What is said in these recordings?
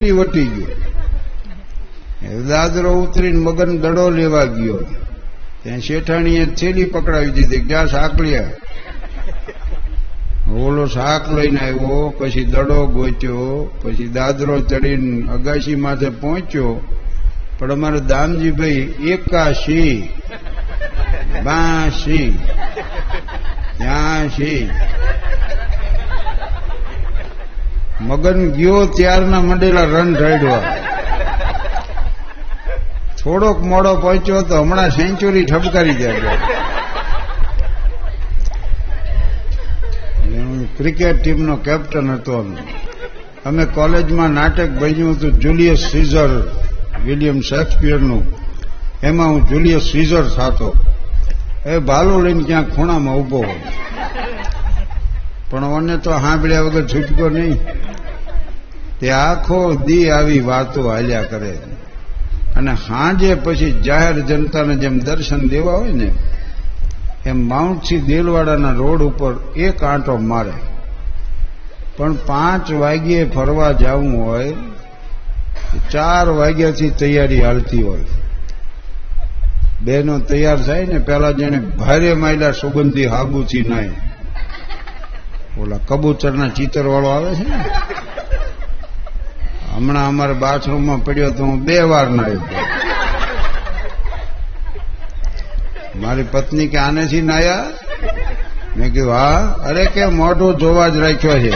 વટી ગયો. દાદરો ઉતરીને મગન દડો લેવા ગયો. ત્યાં શેઠાણીએ થેલી પકડાવી દીધી, ક્યાં સાંકળ્યા. ઓલો શાક લઈને આવ્યો, પછી દડો ગોચ્યો, પછી દાદરો ચડીને અગાશી માથે પહોંચ્યો. પણ અમારે દામજીભાઈ 81 82 83 મગન ગયો ત્યારના મંડેલા રન ઢળવા. થોડોક મોડો પહોંચ્યો તો હમણાં સેન્ચુરી ઠપકારી જાય. ક્રિકેટ ટીમનો કેપ્ટન હતો. અમે કોલેજમાં નાટક બન્યું હતું જુલિયસ સીઝર, વિલિયમ શેક્સપિયરનું. એમાં હું જુલિયસ સીઝર થતો. એ ભાલો લઈને ક્યાંક ખૂણામાં ઉભો હોય, પણ મને તો સાંભળ્યા વગર છૂટકો નહીં. તે આખો દી આવી વાતો હાલ્યા કરે. અને સાંજે પછી જાહેર જનતાને જેમ દર્શન દેવા હોય ને એમ માઉન્ટથી દેલવાડાના રોડ ઉપર એક આંટો મારે. પણ 5 વાગ્યે ફરવા જવું હોય, 4 વાગ્યાથી તૈયારી હાલતી હોય. બહેનો તૈયાર થાય ને પેલા જેને ભારે માયલા સુગંધી હાબુથી નાય. ઓલા કબૂતરના ચિત્ર વાળો આવે છે ને, હમણાં અમારે બાથરૂમમાં પડ્યો તો હું 2 વાર નાયો. મારી પત્ની કે આનેથી નાયા? મેં કીધું હા. અરે કે મોઢું ધોવા જ રાખ્યો છે,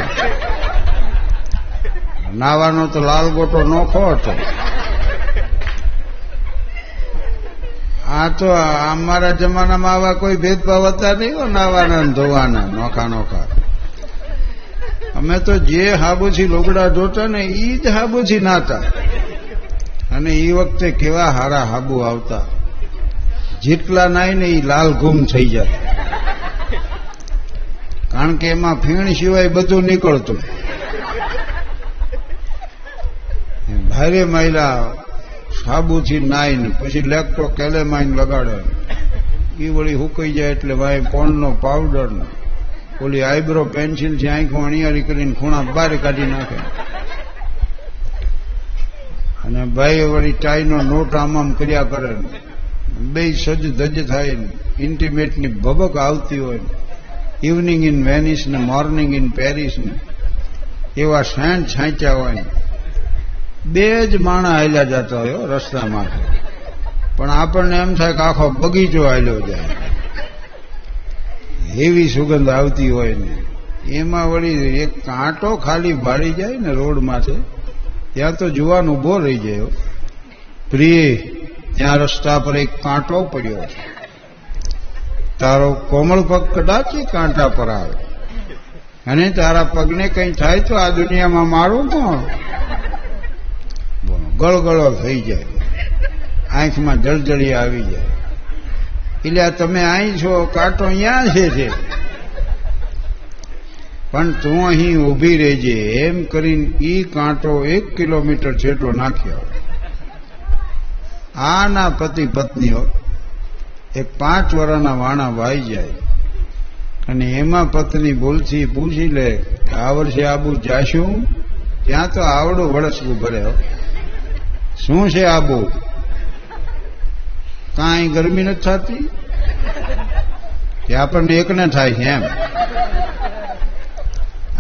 નાવાનો તો લાલ ગોટો નોખો હતો. આ તો અમારા જમાનામાં આવા કોઈ ભેદભાવ હતા નહીં, નાવાના ધોવાના નોખા નોખા. અમે તો જે હાબુથી લોગડા ધોતા ને એ જ હાબુથી નાતા. અને એ વખતે કેવા હારા હાબુ આવતા, જેટલા નાય ને એ લાલ ઘૂમ થઈ જાય. કારણ કે એમાં ફીણ સિવાય બધું નીકળતું. ભારે માયલા સાબુથી નાય ને પછી લેક્ટો કેલેમાઇન લગાડે. એ વળી હુકાઈ જાય એટલે ભાઈ પોણનો પાવડર ને ઓલી આઈબ્રો પેન્સિલથી આંખો અણિયારી કરીને ખૂણા બહાર કાઢી નાખે. અને ભાઈ વળી ટાઈનો નોટ આમ કર્યા કરે. બે સજ ધજ થાય ને ઇન્ટિમેટની ભબક આવતી હોય. ઇવનિંગ ઇન વેનિસ ને મોર્નિંગ ઇન પેરિસ ને એવા સેન્ટ છાંચ્યા હોય. 2 જ માણા હાલ્યા જતા હોય રસ્તામાં, પણ આપણને એમ થાય કે આખો બગીચો હાલ્યો જાય. એવી સુગંધ આવતી હોય ને એમાં વળી એક કાંટો ખાલી ભાળી જાય ને રોડમાંથી, ત્યાં તો જુવાન ઉભો રહી જાય. પ્રિય, ત્યાં રસ્તા પર એક કાંટો પડ્યો છે, તારો કોમળ પગ કદાચ કાંટા પર આવે અને તારા પગને કંઈ થાય તો આ દુનિયામાં મારું કોણ? ગળગળો થઈ જાય, આંખમાં જળજળી આવી જાય. એટલે તમે અહીં છો, કાંટો અહીંયા છે, પણ તું અહીં ઊભી રહેજે એમ કરીને ઈ કાંટો 1 કિલોમીટર જેટલો નાખ્યો. આના પતિ પત્નીઓ એક 5 વર્ષના વાણા વાઈ જાય. અને એમાં પત્ની ભૂલથી પૂછી લે કે આ વર્ષે આબુ જાશું? ત્યાં તો આવડું વળસવું ભરે. શું છે આબુ? કાંઈ ગરમી નથી થતી કે આપણને એકને થાય છે એમ?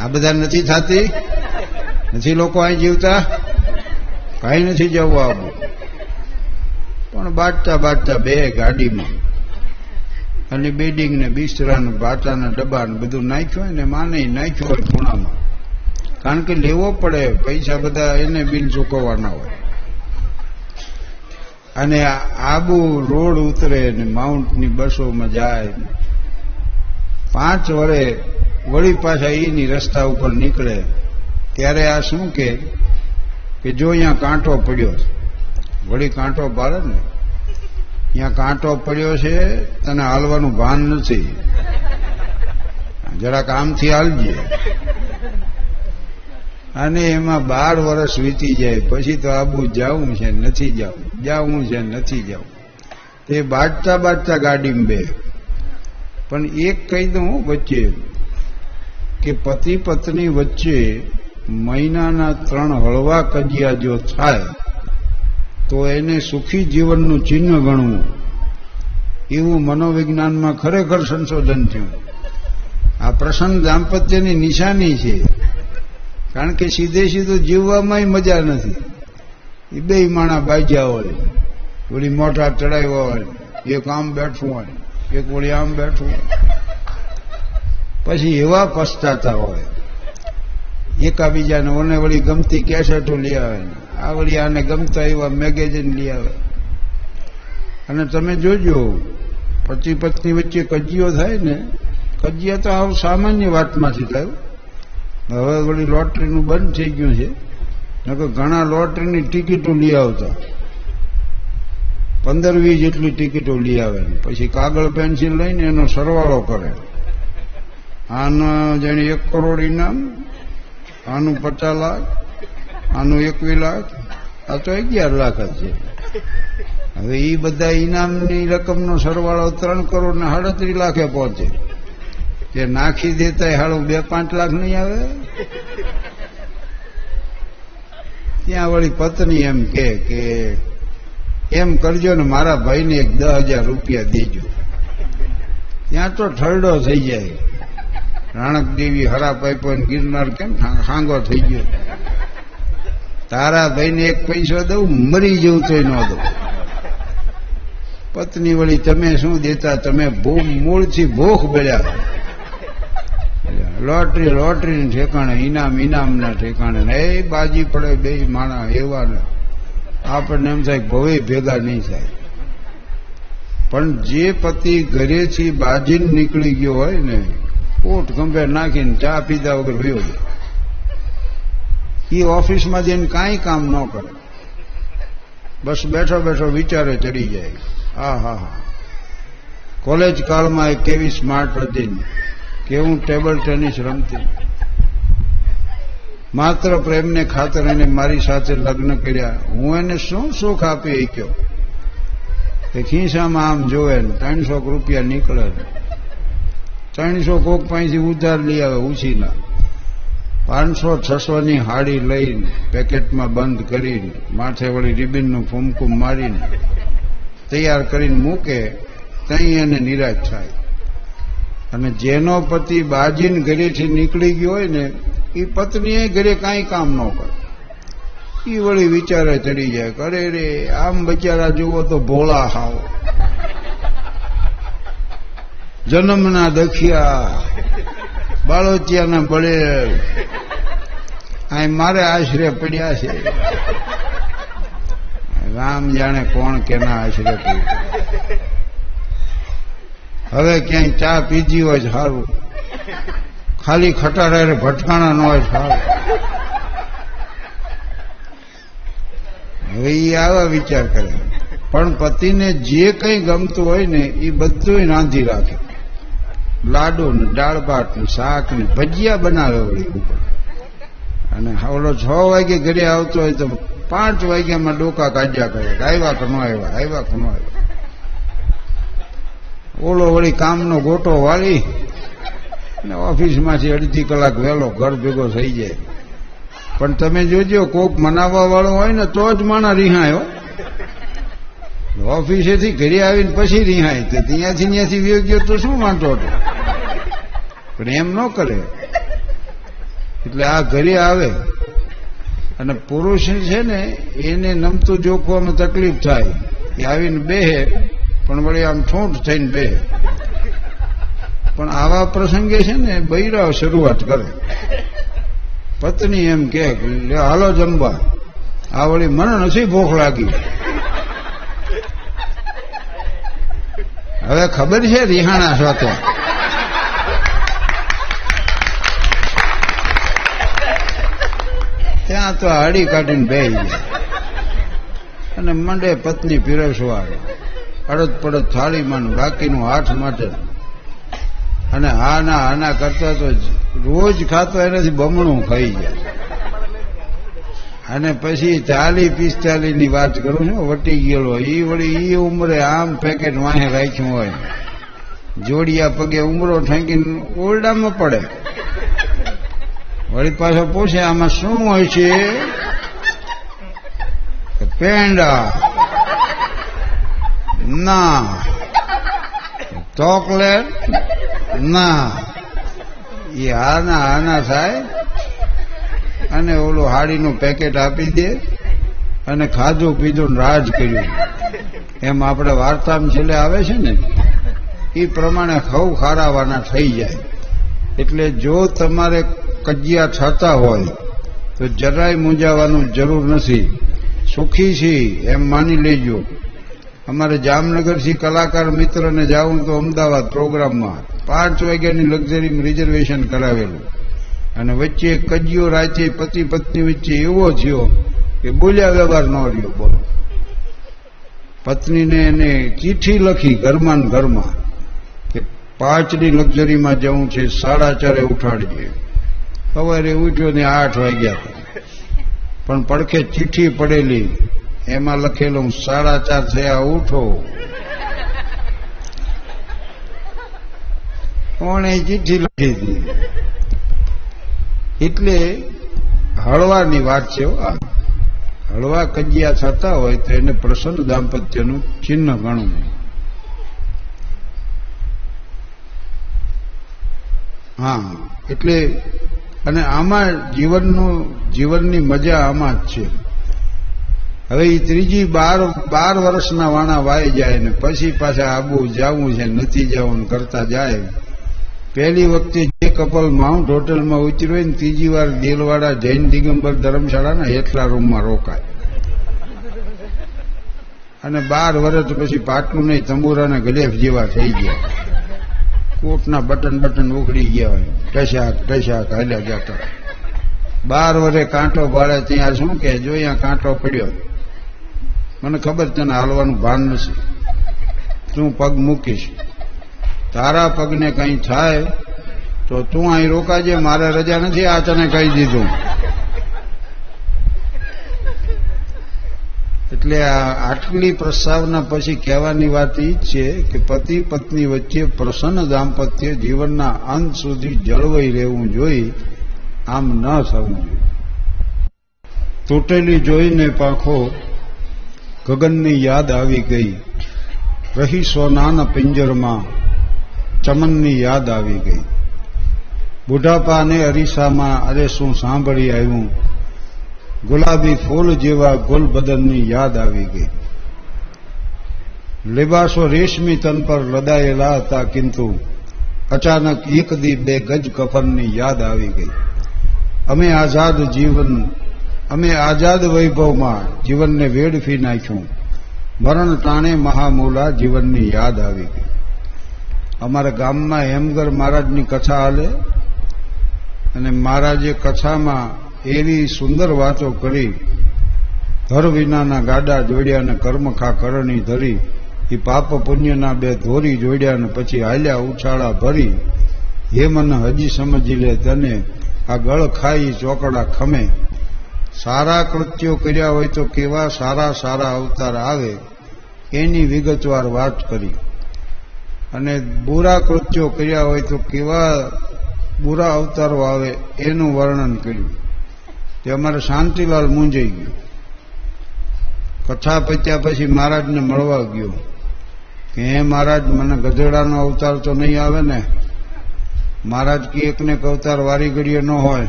આ બધા નથી થતી? નથી લોકો અહીં જીવતા? કાંઈ નથી જવું આબુ. પણ બાટતા બાટતા 2 ગાડીમાં અને બેડિંગ ને બિસ્તરા ને બાટાના ડબ્બા ને બધું નાખ્યું હોય ને માને નાખ્યું હોય ખૂણામાં. કારણ કે લેવો પડે, પૈસા બધા એને બિલ ચૂકવવાના હોય. અને આબુ રોડ ઉતરે ને માઉન્ટની બસોમાં જાય. 5 વર્ષે વળી પાછા એની રસ્તા ઉપર નીકળે ત્યારે આ શું કે જો અહીંયા કાંટો પડ્યો છે, વળી કાંટો ભારે ને અહીંયા કાંટો પડ્યો છે, તને હાલવાનું ભાન નથી, જરાક આમથી હાલજે. અને એમાં 12 વર્ષ વીતી જાય પછી તો આબુ જાવું છે નથી જાવું, જાવું છે નથી જાવું. તે બાટતા બાટતા ગાડીમાં બે. પણ એક કહી દઉં વચ્ચે કે પતિ પત્ની વચ્ચે મહિનાના 3 હળવા કજિયા જો થાય તો એને સુખી જીવનનું ચિહ્ન ગણવું, એવું મનોવિજ્ઞાનમાં ખરેખર સંશોધન થયું. આ પ્રસન્ન દાંપત્યની નિશાની છે. કારણ કે સીધે સીધું જીવવામાં મજા નથી. એ બે માણા બાજ્યા હોય, ઓલી મોઢા ચડાવ્યા હોય, એક આમ બેઠું હોય, એક ઓલી આમ બેઠું હોય, પછી એવા પસ્તાતા હોય. એકાબીજાને ઓને વળી ગમતી કેસેટો લઈ આવે, આ વળી આને ગમતા એવા મેગેઝિન લઈ આવે. અને તમે જોજો, પતિ પત્ની વચ્ચે કજિયો થાય ને, કજિયા તો આવું સામાન્ય વાતમાંથી થયું. હવે વળી લોટરીનું બંધ થઈ ગયું છે. નકર ઘણા લોટરીની ટિકિટો લઈ આવતા, 15-20 જેટલી ટિકિટો લઈ આવે, પછી કાગળ પેન્સિલ લઈને એનો સરવાળો કરે. આનો જાણે 1 કરોડ ઇનામ, આનું 50 લાખ, આનું 21 લાખ, આ તો 11 લાખ જ છે. હવે એ બધા ઇનામની રકમનો સરવાળો 3 કરોડ ને 37 લાખે પહોંચે. કે નાખી દેતા હાળું 2-5 લાખ નહીં આવે. ત્યાં વળી પત્ની એમ કે એમ કરજો ને મારા ભાઈને 10,000 રૂપિયા દેજો. ત્યાં તો ઠરડો થઈ જાય. રાણક દેવી હરા પાઈપો ગિરનાર કેમ ખાંગો થઈ ગયો. તારા ભાઈને 1 પૈસો દઉં, મરી જવું તોય ન દઉં. પત્ની વળી તમે શું દેતા, તમે મૂળથી ભૂખ બળ્યા. લોટરી ઠેકાણે, ઇનામના ઠેકાણે, એ બાજી પડે બે માણા એવા ને આપણને એમ થાય ભવે ભેગા નહીં થાય. પણ જે પતિ ઘરેથી બાજીને નીકળી ગયો હોય ને, કોટ ગંભે નાખીને ચા પીધા વગર વયો જાય, એ ઓફિસમાં જઈને કાંઈ કામ ન કરે, બસ બેઠો બેઠો વિચારે ચડી જાય. હા, કોલેજ કાળમાં એ કેવી સ્માર્ટ હતી, કેવું ટેબલ ટેનિસ રમતી. માત્ર પ્રેમને ખાતર એને મારી સાથે લગ્ન કર્યા. હું એને શું સુખ આપી શક્યો? એ ખીસામાં આમ જોવે ને 300 રૂપિયા નીકળે, 300 કોક પાસેથી ઉધાર લઈ આવે ઉછીના, 500-600 ની હાડી લઈને પેકેટમાં બંધ કરીને માથે વળી રિબિનનું ફૂમકુમ મારીને તૈયાર કરીને મૂકે, ત્યાં એને નિરાશ થાય. અને જેનો પતિ બાજીને ઘરેથી નીકળી ગયો હોય ને, એ પત્નીએ ઘરે કાંઈ કામ ન કરે. એ વળી વિચારે ચડી જાય, કરે રે આમ બચારા જુઓ તો ભોળા હાવ, જન્મના દખિયા, બાળોતિયાના બળેલ, આ મારે આશરે પડ્યા છે. રામ જાણે કોણ કેના આશરે પડ્યું. હવે ક્યાંય ચા પીધી હોય સારું, ખાલી ખટારા ભટકાણા ન હોય સારું. હવે એ આવા વિચાર કરે. પણ પતિને જે કંઈ ગમતું હોય ને એ બધું રાંધી રાખે. લાડુ ને દાળ ભાત ને શાક ને ભજીયા બનાવે વળી ઉપર. અને ઓલો 6 વાગે ઘરે આવતો હોય તો 5 વાગ્યામાં ડોકા કાઢ્યા કરે, આવ્યા કે ન આવ્યા. ઓલો વળી કામનો ગોટો વાળી ને ઓફિસમાંથી 1.5 કલાક વહેલો ઘર ભેગો થઈ જાય. પણ તમે જોજો, કોક મનાવવા વાળો હોય ને તો જ માણા રિહાય. ઓફિસેથી ઘરે આવીને પછી રિહાય, તો ત્યાંથી વ્યો ગયો તો શું વાંધો હતો? પણ એમ ન કરે. એટલે આ ઘરે આવે અને પુરુષ છે ને એને નમતું જોખવામાં તકલીફ થાય. એ આવીને બેહે પણ વળી આમ ઠોંઠ થઈને બેહે. પણ આવા પ્રસંગે છે ને બૈરાઓ શરૂઆત કરે. પત્ની એમ કે હાલો જમવા, આ વળી મને નથી ભૂખ લાગી. હવે ખબર છે રિહાણા છો ત્યાં તો હાડી કાઢીને બેહી જાય અને મંડે પત્ની પીરસવા, અડદ પડદ થાળીમાં બાકીનું હાથ માટે. અને હાના કરતા તો રોજ ખાતો એનાથી બમણું ખાઈ જાય. અને પછી 40-45 ની વાત કરું છું, વટી ગયેલો એ વળી એ ઉંમરે આમ પેકેટ વાહે રાખ્યું હોય, જોડિયા પગે ઉમરો ઠેંકીને ઓરડામાં પડે. વળી પાછો પૂછે આમાં શું હોય છે? પેંડા ના, ચોકલેટ ના, એ આના થાય અને ઓલું હાડીનું પેકેટ આપી દે અને ખાધું પીધું રાજ કર્યું. એમ આપણે વાર્તામાં છેલ્લે આવે છે ને એ પ્રમાણે ખવ ખારાવાના થઈ જાય. એટલે જો તમારે કજિયા થતા હોય તો જરાય મૂંઝાવાનું જરૂર નથી. સુખી છી એમ માની લેજો. અમારે જામનગરથી કલાકાર મિત્રને જાવું તો અમદાવાદ પ્રોગ્રામમાં 5 વાગ્યાની લક્ઝરીમાં રિઝર્વેશન કરાવેલું અને વચ્ચે કજિયો રાતે પતિ પત્ની વચ્ચે એવો થયો કે બોલ્યા વ્યવહાર ન રહ્યો. બોલો, પત્નીને એને ચીઠી લખી ઘરમાં ને ઘરમાં કે 5ની લક્ઝરીમાં જવું છે, 4:30 ઉઠાડજે. સવારે ઉઠ્યો ને 8 વાગ્યા પણ પડખે ચીઠી પડેલી, એમાં લખેલું 4:30 થયા ઉઠો. કોણે ચીઠી લખી હતી? એટલે હળવાની વાત છે. હળવા કજિયા થતા હોય તો એને પ્રસન્ન દાંપત્યનું ચિહ્ન ગણવું. હા, એટલે અને આમાં જીવનની મજા આમાં જ છે. હવે એ ત્રીજી 12 વર્ષના વાણા વાઈ જાય ને પછી પાછા આબુ જવું છે નથી જવું કરતા જાય. પહેલી વખતે જે કપલ માઉન્ટ હોટલમાં ઉતર્યું હોય ને ત્રીજી વાર દેલવાડા જૈન દિગંબર ધર્મશાળાના હેઠલા રૂમમાં રોકાય અને 12 વર્ષ પછી પાટલું નહીં તંબુરાના ગલેફ જેવા થઈ ગયા. કોટના બટન ઉખડી ગયા હોય, ટશાક હાલ્યા જતા. 12 વર્ષે કાંટો ભાડે ત્યાં શું કે જો અહીંયા કાંટો પડ્યો, મને ખબર તને હાલવાનું ભાન નથી, તું પગ મૂકીશ, તારા પગને કંઈ થાય તો તું અહીં રોકાજે, મારે રજા નથી, આ તને કહી દીધું. એટલે આટલી પ્રસ્તાવના પછી કહેવાની વાત એ જ છે કે પતિ પત્ની વચ્ચે પ્રસન્ન દાંપત્ય જીવનના અંત સુધી જળવાઈ રહેવું જોઈએ, આમ ન થવું જોઈએ. તૂટેલી જોઈને પાંખો ગગનની યાદ આવી ગઈ, રહી સોનાના પિંજરમાં ચમનની યાદ આવી ગઈ. બુઢાપાને અરીસામાં અરે શું સાંભળી આવ્યું, ગુલાબી ફૂલ જેવા ગુલ બદનની યાદ આવી ગઈ. લિબાસો રેશમી તન પર લદાયેલા હતા, કિંતુ અચાનક 1 દી 2 ગજ કફનની યાદ આવી ગઈ. અમે આઝાદ વૈભવમાં જીવનને વેડફી નાખ્યું, મરણ ટાણે મહામૂલા જીવનની યાદ આવી ગઈ. અમારા ગામમાં હેમગર મહારાજની કથા હાલે અને મહારાજે કથામાં એવી સુંદર વાતો કરી. ધર વિનાના ગાડા જોડ્યા અને કર્મખા કરણી ધરી, એ પાપ પુણ્યના 2 ધોરી જોડ્યા અને પછી હાલ્યા ઉછાળા ભરી. હે મને હજી સમજી લે તને, આ ગળ ખાઈ ચોકડા ખમે. સારા કૃત્યો કર્યા હોય તો કેવા સારા અવતાર આવે એની વિગતવાર વાત કરી, અને બુરા કૃત્યો કર્યા હોય તો કેવા બુરા અવતારો આવે એનું વર્ણન કર્યું. તે અમારે શાંતિલાલ મૂંઝાઈ ગયું. કથા પત્યા પછી મહારાજને મળવા ગયો કે હે મહારાજ, મને ગધેડાનો અવતાર તો નહીં આવે ને? મહારાજ કે એકને અવતાર વારી ઘડીએ ન હોય.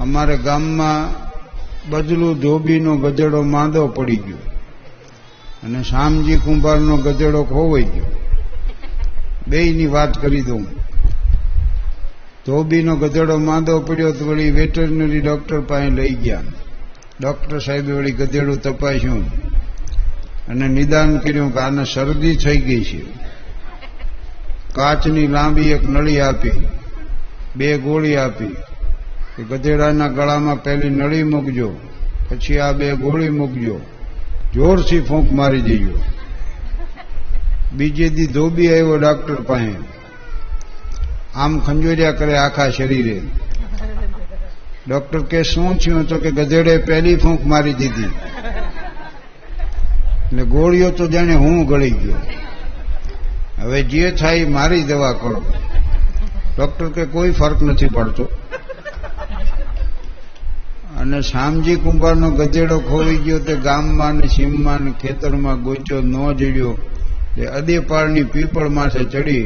અમારે ગામમાં બજલું ધોબીનો ગધેડો માંદો પડી ગયો અને શામજી કુંભારનો ગધેડો ખોવાઈ ગયો. બેયની વાત કરી દઉં. ધોબીનો ગધેડો માંદો પડ્યો તો વળી વેટરનરી ડોક્ટર પાસે લઈ ગયા. ડોક્ટર સાહેબે વળી ગધેડું તપાસ્યું અને નિદાન કર્યું કે આને શરદી થઈ ગઈ છે. કાચની લાંબી એક નળી આપી, 2 ગોળી આપી કે ગધેડાના ગળામાં પહેલી નળી મૂકજો, પછી આ 2 ગોળી મૂકજો, જોરથી ફૂંક મારી દેજો. બીજે દી ધોબી આવ્યો ડોક્ટર પાસે, આમ ખંજોર્યા કરે આખા શરીરે. ડોક્ટર કે શું થયું? તો કે ગધેડે પહેલી ફૂંક મારી દીધી એટલે ગોળીઓ તો જાણે હું ગળી ગયો. હવે જે થાય મારી દવા કરો. ડોક્ટર કે કોઈ ફર્ક નથી પડતો. અને શામજી કુંભારનો ગધેડો ખોવાઈ ગયો તે ગામમાં ને સીમમાં ને ખેતરમાં ગોચ્યો ન જડ્યો. એ અદેપાળની પીપળ માથે ચડી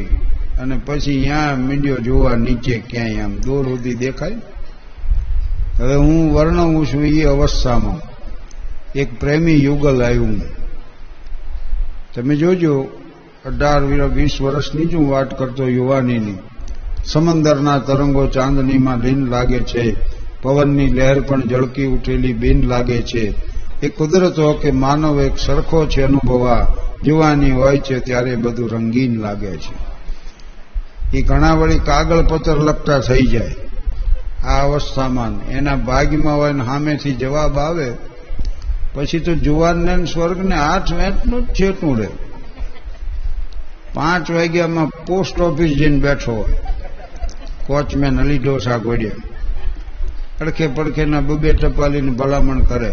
અને પછી ત્યાં મીંડ્યો જોવા નીચે ક્યાંય આમ દૂર સુધી દેખાય. હવે હું વર્ણવું છું એ અવસ્થામાં એક પ્રેમી યુગલ આવ્યું. તમે જોજો 18-20 વર્ષની જ હું વાત કરતો યુવાનીની. સમંદરના તરંગો ચાંદનીમાં લીન લાગે છે, પવનની લહેર પણ ઝળકી ઉઠેલી બીન લાગે છે. એ કુદરત હો કે માનવ એક સરખો છે અનુભવા, જુવાની હોય છે ત્યારે બધું રંગીન લાગે છે. એ ઘણા વળી કાગળ પત્ર લખતા થઈ જાય આ અવસ્થામાં. એના ભાગ્યમાં હોય ને સામેથી જવાબ આવે પછી તો જુવાનને સ્વર્ગને 8 વેંટનું જ છેટું રહે. 5 વાગ્યામાં પોસ્ટ ઓફિસ જઈને બેઠો હોય, વોચમેન અલી ડોસા ગોડ્યા અડખે પડખેના 2 ટપાલીને ભલામણ કરે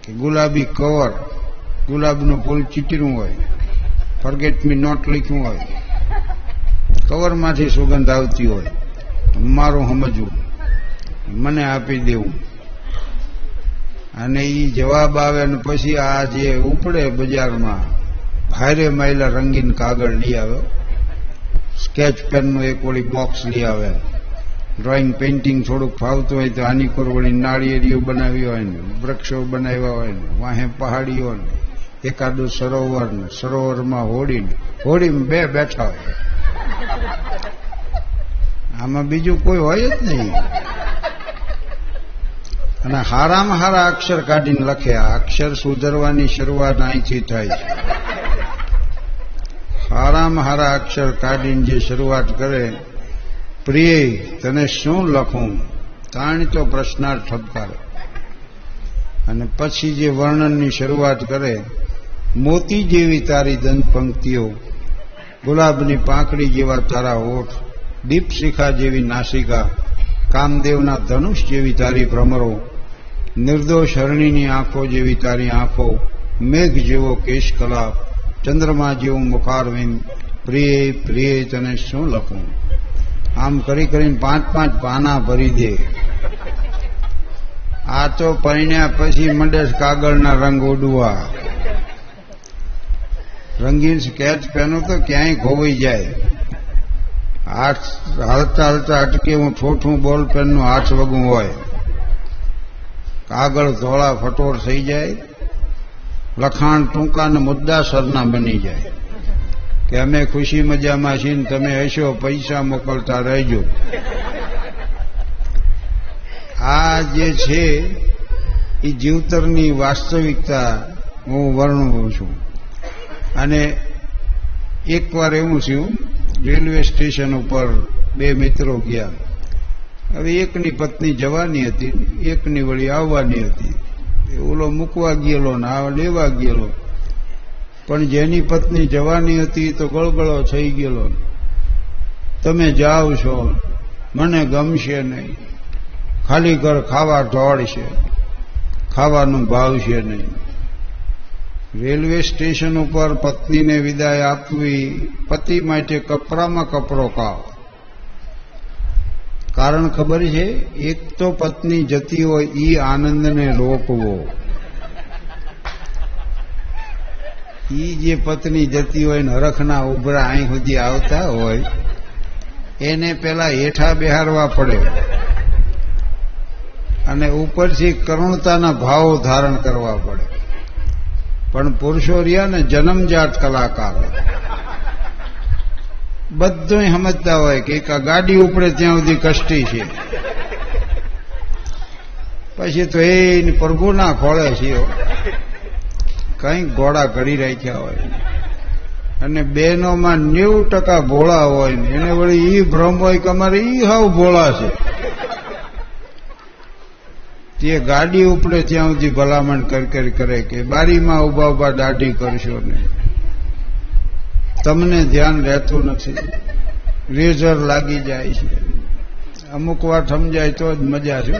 કે ગુલાબી કવર, ગુલાબનું ફૂલ ચીતર્યું હોય, ફોરગેટ મી નોટ લખ્યું હોય, કવરમાંથી સુગંધ આવતી હોય, મારું સમજવું, મને આપી દેવું. અને એ જવાબ આવે ને પછી આ જે ઉપડે બજારમાં ભારે માયલા રંગીન કાગળ લઈ આવે, સ્કેચ પેનનું એક વળી બોક્સ લઈ આવે, ડ્રોઈંગ પેઇન્ટિંગ થોડુંક ફાવતું હોય તો આની પર વળી નાળિયેરીઓ બનાવી હોય ને, વૃક્ષો બનાવ્યા હોય ને, વાહે પહાડીઓ ને, એકાદું સરોવર ને, સરોવરમાં હોડીમાં 2 બેઠા હોય. આમાં બીજું કોઈ હોય જ નહીં. અને હારામાં હારા અક્ષર કાઢીને લખે. આ અક્ષર સુધરવાની શરૂઆત અહીંથી થાય છે. હારામાં હારા અક્ષર કાઢીને જે શરૂઆત કરે, પ્રિય તને શું લખું, તાણી તો પ્રશ્નાર્થ ઠપકારે. અને પછી જે વર્ણનની શરૂઆત કરે, મોતી જેવી તારી દંત પંક્તિઓ, ગુલાબની પાંખડી જેવા તારા હોઠ, દીપશિખા જેવી નાસિકા, કામદેવના ધનુષ જેવી તારી ભ્રમરો, નિર્દોષ હરણીની આંખો જેવી તારી આંખો, મેઘ જેવો કેશકલાપ, ચંદ્રમા જેવું મુખારવિંદ, પ્રિય પ્રિય તને શું લખું. આમ કરી કરીને 5-5 પાના ભરી દે. આ તો પરણ્યા પછી મંડે કાગળના રંગ ઉડવા. રંગીન સ્કેચ પેનો તો ક્યાંય ખોવાઈ જાય. હાથ હાલતા હાલતા અટકે હું ઠોઠું બોલ પેનનું હાથ વગું હોય, કાગળ ધોળા ફટોર થઈ જાય, લખાણ ટૂંકા ને મુદ્દાસરના બની જાય કે અમે ખુશી મજામાં છીએ, તમે હશો, પૈસા મોકલતા રહેજો. આ જે છે એ જીવતરની વાસ્તવિકતા હું વર્ણવું છું. અને એકવાર એવું થયું, રેલવે સ્ટેશન ઉપર 2 મિત્રો ગયા. હવે એકની પત્ની જવાની હતી, એકની વળી આવવાની હતી. ઓલો મૂકવા ગયેલો ને આ લેવા ગયેલો. પણ જેની પત્ની જવાની હતી તો ગળગળો થઈ ગયેલો, તમે જાઓ છો, મને ગમશે નહીં, ખાલી ઘર ખાવા ઢોળશે, ખાવાનું ભાવશે નહીં. રેલવે સ્ટેશન ઉપર પત્નીને વિદાય આપવી પતિ માટે કપરામાં કપરો કાવ. કારણ ખબર છે, એક તો પત્ની જતી હોય એ આનંદને રોકવો. ઈ જે પત્ની જતી હોય ને હરખના ઉભરા અહીં સુધી આવતા હોય એને પેલા હેઠા બેહારવા પડે અને ઉપરથી કરુણતાના ભાવો ધારણ કરવા પડે. પણ પુરુષો રહ્યા ને જન્મજાત કલાકાર, બધું સમજતા હોય કે એક ગાડી ઉપડે ત્યાં સુધી કષ્ટી છે, પછી તો એ પ્રભુના ખોળે છે, કંઈક ઘોડા કરી રાખ્યા હોય. અને બહેનોમાં 90% ભોળા હોય ને એને વળી ઈ ભ્રમ હોય કે અમારે ઈ હાવ ભોળા છે. તે ગાડી ઉપડે ત્યાં સુધી ભલામણ કરે કે બારીમાં ઉભા ઉભા દાઢી કરશો ને, તમને ધ્યાન રહેતું નથી, રેઝર લાગી જાય છે. અમુક વાર સમજાય તો જ મજા છે.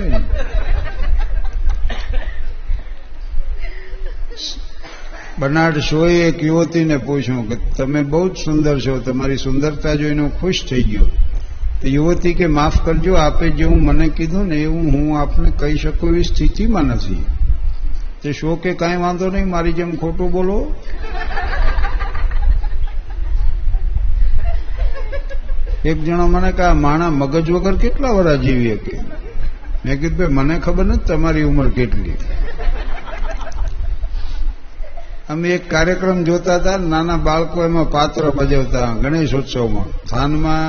બર્નાર્ડ શોએ એક યુવતીને પૂછ્યું કે તમે બહુ જ સુંદર છો, તમારી સુંદરતા જોઈને હું ખુશ થઈ ગયો, તો યુવતી કે માફ કરજો, આપે જેવું મને કીધું ને એવું હું આપને કહી શકું એવી સ્થિતિમાં નથી. તે શો કે કાંઈ વાંધો નહીં, મારી જેમ ખોટું બોલો. એક જણો મને કહે માણા મગજ વગર કેટલા વર્ષ જીવીએ કે. મેં કીધું ભાઈ મને ખબર નથી તમારી ઉંમર કેટલી. અમે એક કાર્યક્રમ જોતા હતા, નાના બાળકો એમાં પાત્ર ભજવતા ગણેશ ઉત્સવમાં. થાનમાં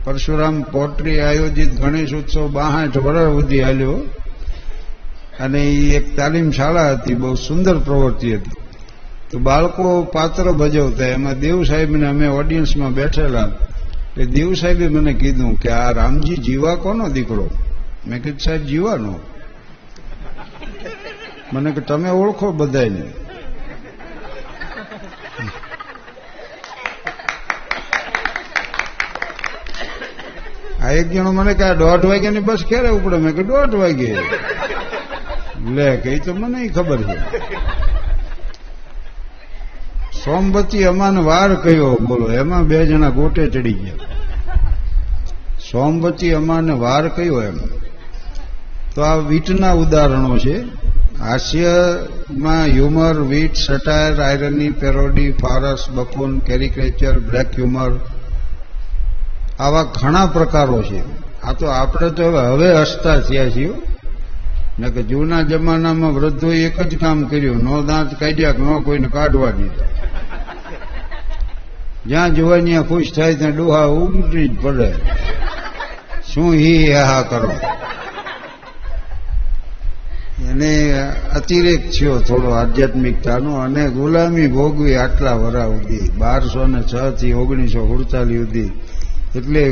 પરશુરામ પોટ્રી આયોજિત ગણેશ ઉત્સવ 62 વર્ષ સુધી હાલ્યો અને એ એક તાલીમ શાળા હતી, બહુ સુંદર પ્રવૃત્તિ હતી. તો બાળકો પાત્ર ભજવતા, એમાં દેવ સાહેબને અમે ઓડિયન્સમાં બેઠેલા. એટલે દેવ સાહેબે મને કીધું કે આ રામજી જીવા કોનો દીકરો? મેં કીધું સાહેબ જીવાનો. મને કે તમે ઓળખો બધાને? આ એક જણો મને કહે 1:30 વાગ્યાની બસ ક્યારે ઉપડે? મેં કે 1:30 વાગે. લે કે તો મને ખબર છે. સોમવતી અમાને વાર કયો બોલો, એમાં 2 જણા ગોટે ચડી ગયા. સોમવતી અમાને વાર કયો એમ. તો આ વીટના ઉદાહરણો છે. હાસ્યમાં humour, વીટ, સટાયર, irony, parody, ફારસ, બફૂન, caricature, black humour, આવા ઘણા પ્રકારો છે. આ તો આપણે તો હવે હસતા થયા છીએ ને કે જૂના જમાનામાં વૃદ્ધોએ એક જ કામ કર્યું, નો દાંત કાઢ્યા, ન કોઈને કાઢવા દીધા. જ્યાં જોવાય ત્યાં ખુશ થાય ત્યાં ડોહા ઉમટી જ પડે. શું હી હા કરો. એને અતિરેક થયો થોડો આધ્યાત્મિકતાનો, અને ગુલામી ભોગવી આટલા વર્ષ સુધી, 1206 થી 1947 સુધી. એટલે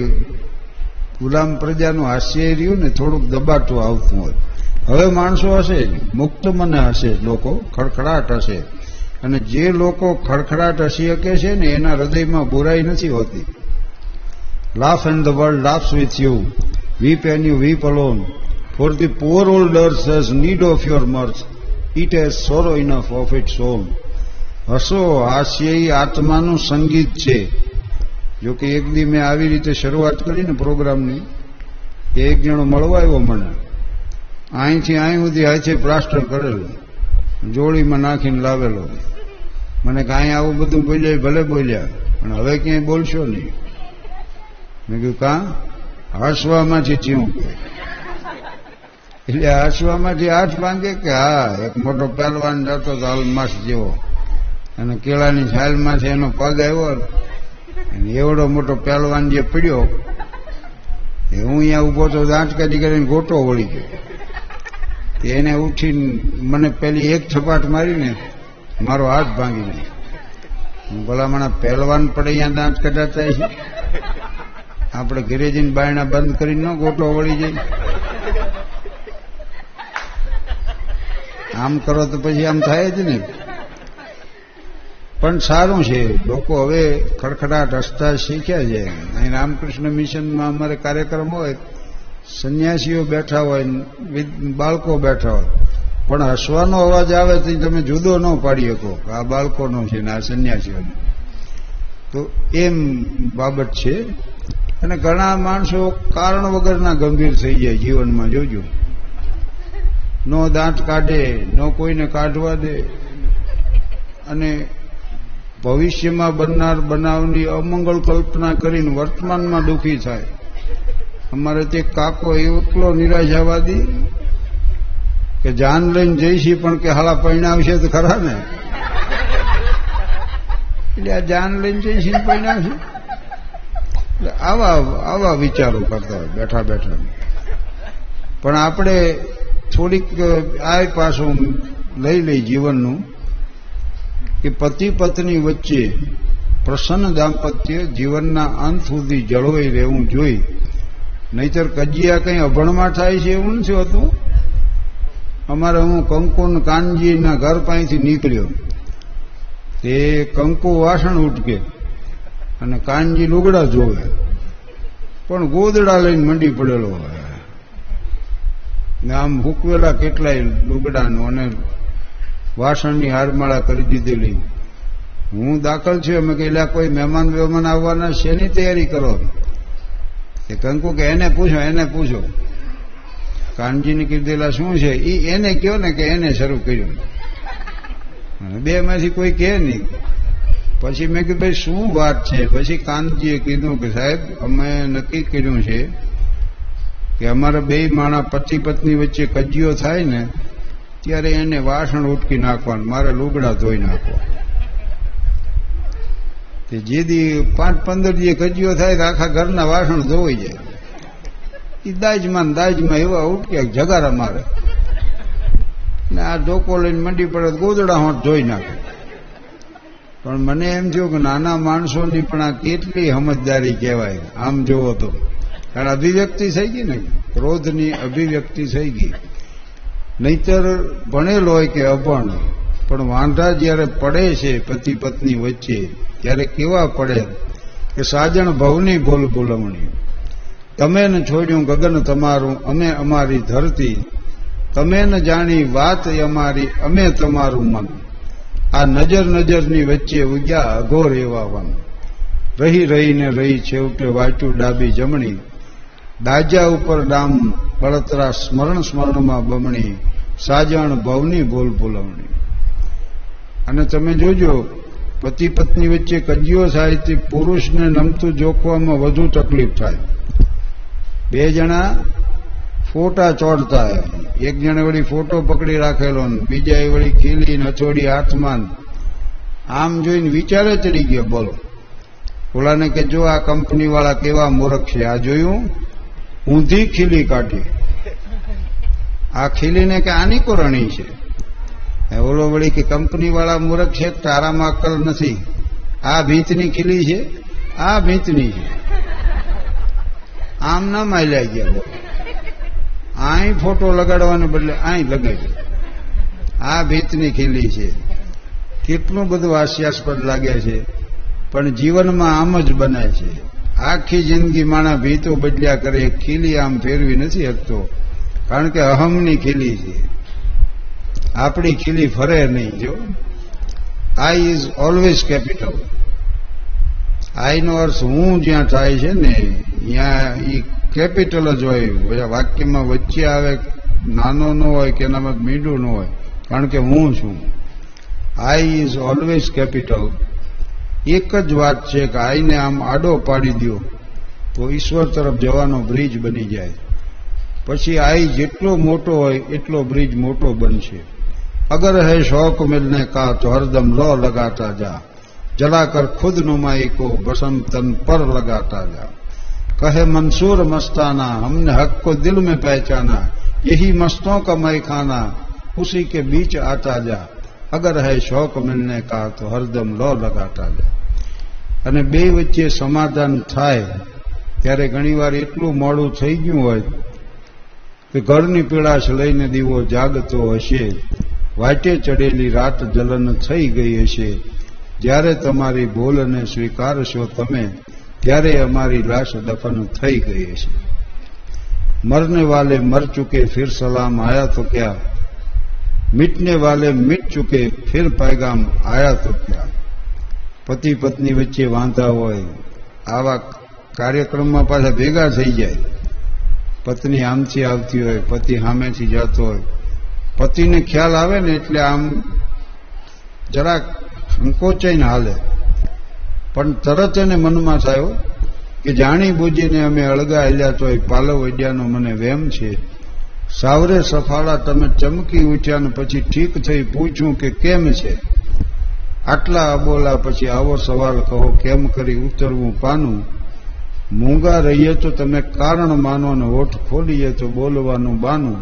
ગુલામ પ્રજાનું હાસ્ય રહ્યું ને થોડુંક દબાતું આવતું હોય. હવે માણસો હશે, મુક્ત મને હશે, લોકો ખડખડાટ હશે. અને જે લોકો ખડખડાટ હસી શકે છે ને એના હૃદયમાં બુરાઈ નથી હોતી. Laugh and the world laughs with you, weep and you weep alone, for the poor old earth has need of your mirth, it has sorrow enough of its own. હસો, હાસ્ય એ આત્માનું સંગીત છે. જોકે એક દી મેં આવી રીતે શરૂઆત કરી ને પ્રોગ્રામની, કે એક જણો મળવા આવ્યો મને, અહીંથી અહીં સુધી હાથે પ્લાસ્ટર કરેલું, જોડીમાં નાખીને લાવેલો. મને કે અહીં આવું બધું બોલ્યા, ભલે બોલ્યા, પણ હવે ક્યાંય બોલશો નહીં. મેં કીધું કાં? હસવામાંથી થયું. એટલે હસવામાંથી હાથ ભાંગે કે હા, એક મોટો પહેલવાન જતો હતો અલમાસ જેવો, અને કેળાની છાલમાંથી એનો પગ આવ્યો, એવડો મોટો પહેલવાન જે પડ્યો, એ હું અહીંયા ઉભો તો દાંત કાઢી કરીને ગોટો વળી ગયો. એને ઉઠીને મને પેલી એક થપાટ મારીને મારો હાથ ભાંગી નાખ્યો. ભલામણા પહેલવાન પડે અહીંયા દાંત કઢાતા છે, આપણે ઘરે જઈને બાયણા બંધ કરીને ન ગોટો વળી જાય. આમ કરો તો પછી આમ થાય જ ને. પણ સારું છે, લોકો હવે ખડખડાટ હસતા શીખ્યા છે. અહીં રામકૃષ્ણ મિશનમાં અમારે કાર્યક્રમ હોય, સંન્યાસીઓ બેઠા હોય, બાળકો બેઠા હોય, પણ હસવાનો અવાજ આવે તો તમે જુદો ન પાડી શકો આ બાળકોનો છે ને આ સંન્યાસીઓનો. તો એમ બાબત છે. અને ઘણા માણસો કારણ વગરના ગંભીર થઈ જાય જીવનમાં. જોજો, નો દાંત કાઢે, નો કોઈને કાઢવા દે, અને ભવિષ્યમાં બનનાર બનાવની અમંગળ કલ્પના કરીને વર્તમાનમાં દુઃખી થાય. અમારે તે કાકો એટલો નિરાશાવાદી કે જાન લઈને જઈશી પણ કે હાલા પરિણામશે તો ખરા ને. એટલે આ જાન લઈને જઈશી પરિણામશે. એટલે આવા વિચારો કરતા હોય બેઠા બેઠા. પણ આપણે થોડીક આ પાછું લઈ જીવનનું, કે પતિ પત્ની વચ્ચે પ્રસન્ન દાંપત્ય જીવનના અંત સુધી જળવાઈ રહેવું જોઈ. નહીતર કજિયા કંઈ અભણમાં થાય છે એવું નથી હોતું. અમારે હું કંકુન કાનજીના ઘર પાસેથી નીકળ્યો, તે કંકુ વાસણ ઉટકે અને કાનજી લુગડા જોવે, પણ ગોદડા લઈને મંડી પડેલો હોય ને આમ હૂકવેલા કેટલાય લુગડાનો અને વાસણની હારમાળા કરી દીધેલી. હું દાખલ છું, અમે કહેલા કોઈ મહેમાન આવવાના શેની તૈયારી કરો? કે કંકુ કે એને પૂછો કાનજીને કીધેલા શું છે એને કયો ને કે એને શરૂ કર્યું. બે માંથી કોઈ કહે નહીં. પછી મેં કીધું ભાઈ શું વાત છે? પછી કાનજીએ કીધું કે સાહેબ અમે નક્કી કર્યું છે કે અમારા બે માણા પતિ પત્ની વચ્ચે કજિયો થાય ને ત્યારે એને વાસણ ઉટકી નાખવાનું, મારે લુગડા ધોઈ નાખવા. જે દી 5-15 દી કજિયો થાય તો આખા ઘરના વાસણ ધોઈ જાય. એ દાજમાં એવા ઉટક્યા જગારા મારે ને આ ધોકો લઈને મંડી પડે ગોદડા હોટ ધોઈ નાખે. પણ મને એમ થયું કે નાના માણસોની પણ આ કેટલી સમજદારી કહેવાય આમ જોવો તો. કારણ અભિવ્યક્તિ થઈ ગઈ ને, ક્રોધની અભિવ્યક્તિ થઈ ગઈ. નહીતર ભણેલો હોય કે અભણ, પણ વાંઢા જયારે પડે છે પતિ પત્ની વચ્ચે ત્યારે કેવા પડે કે સાજણ ભવની બોલ બોલવણી. તમે ન છોડ્યું ગગન તમારું, અમે અમારી ધરતી. તમે ન જાણી વાત અમારી, અમે તમારું મન. આ નજરની વચ્ચે ઉગ્યા અઘોર એવા વન. રહી રહીને રહી છેવટે વાંચ્યું ડાબી જમણી. દાજા ઉપર ડામ બળતરા સ્મરણમાં બમણી. સાજણ ભવની બોલ બોલવણી. અને તમે જોજો પતિ પત્ની વચ્ચે કજિયો થાય તે પુરુષને નમતું જોખવામાં વધુ તકલીફ થાય. બે જણા ફોટા ચોડતા, એક જણે વળી ફોટો પકડી રાખેલો, બીજા વળી ખીલી હથોડી હાથમાં. આમ જોઈને વિચારે ચડી ગયો. બોલો, ઓલાને કે જો આ કંપની વાળા કેવા મૂર્ખ છે, આ જોયું ઊંધી ખીલી કાઢી. આ ખીલીને કે આની કોરણી છે. ઓલો વળી કે કંપની વાળા મૂર્ખ છે, તારામાં અક્કલ નથી. આ ભીંતની ખીલી છે, આ ભીંતની છે. આમ ના માલ્યા ગયા. અહીં ફોટો લગાડવાને બદલે અહીં લગાડ્યો. આ ભીંતની ખીલી છે. કેટલું બધું હાસ્યાસ્પદ લાગે છે, પણ જીવનમાં આમ જ બને છે. આખી જિંદગી માણા ભીતો બદલ્યા કરે, ખીલી આમ ફેરવી નથી શકતો. કારણ કે અહમની ખીલી છે. આપણી ખીલી ફરે નહીં. જો આઈ ઇઝ ઓલવેઝ કેપિટલ. આઈનો અર્થ હું જ્યાં થાય છે ને ત્યાં એ કેપિટલ જ હોય. વાક્યમાં વચ્ચે આવે નાનો ન હોય કે એનામાં મીંડું ન હોય, કારણ કે હું છું. આઈ ઇઝ ઓલવેઝ કેપિટલ. એક જ વાત છે કે આઈને આમ આડો પાડી દો તો ઈશ્વર તરફ જવાનો બ્રિજ બની જાય. પછી આઈ જેટલો મોટો હોય એટલો બ્રિજ મોટો બનશે. અગર હૈ શौक मिलने का तो हरदम लो लगाता जा. जलाकर खुद नुमाई को बसम तन पर लगाता जा. कहे मंसूर मस्ताना हमने हक को दिल में पहचाना. यही मस्तों का मैखाना उसी के बीच आता जा. अगर है शौक मिलने का तो हरदम लो लगाता जा. અને બે વચ્ચે સમાધાન થાય ત્યારે ઘણીવાર એટલું મોડું થઈ ગયું હોય કે ઘરની પીળાશ લઈને દીવો જાગતો હશે, વાટે ચડેલી રાત જલન થઈ ગઈ હશે. જ્યારે તમારી ભૂલને સ્વીકારશો તમે, ત્યારે અમારી લાશ દફન થઈ ગઈ હશે. મરને વાલે મર ચુકે ફિર સલામ આયા તો ક્યા. मिटने वाले मिट चुके फिर पैगाम आया तो क्या. પતિ પત્ની વચ્ચે વાંધા હોય, આવા કાર્યક્રમમાં પાછા ભેગા થઈ જાય. પત્ની આમથી આવતી હોય, પતિ સામેથી જતો હોય. પતિને ખ્યાલ આવે ને એટલે આમ જરાક સંકોચાઈને હાલે, પણ તરત એને મનમાં થયો કે જાણી બુજીને અમે અળગા હેલ્યા તો પાલવ અડ્યાનો મને વેમ છે. સાવરે સફાળા તમે ચમકી ઉઠ્યા ને પછી ઠીક થઈ પૂછ્યું કે કેમ છે. આટલા અબોલા પછી આવો સવાલ કહો, કેમ કરી ઉતરવું પાનું. મૂંગા રહીએ તો તમે કારણ માનો ને હોઠ ખોલીએ તો બોલવાનું બાનું.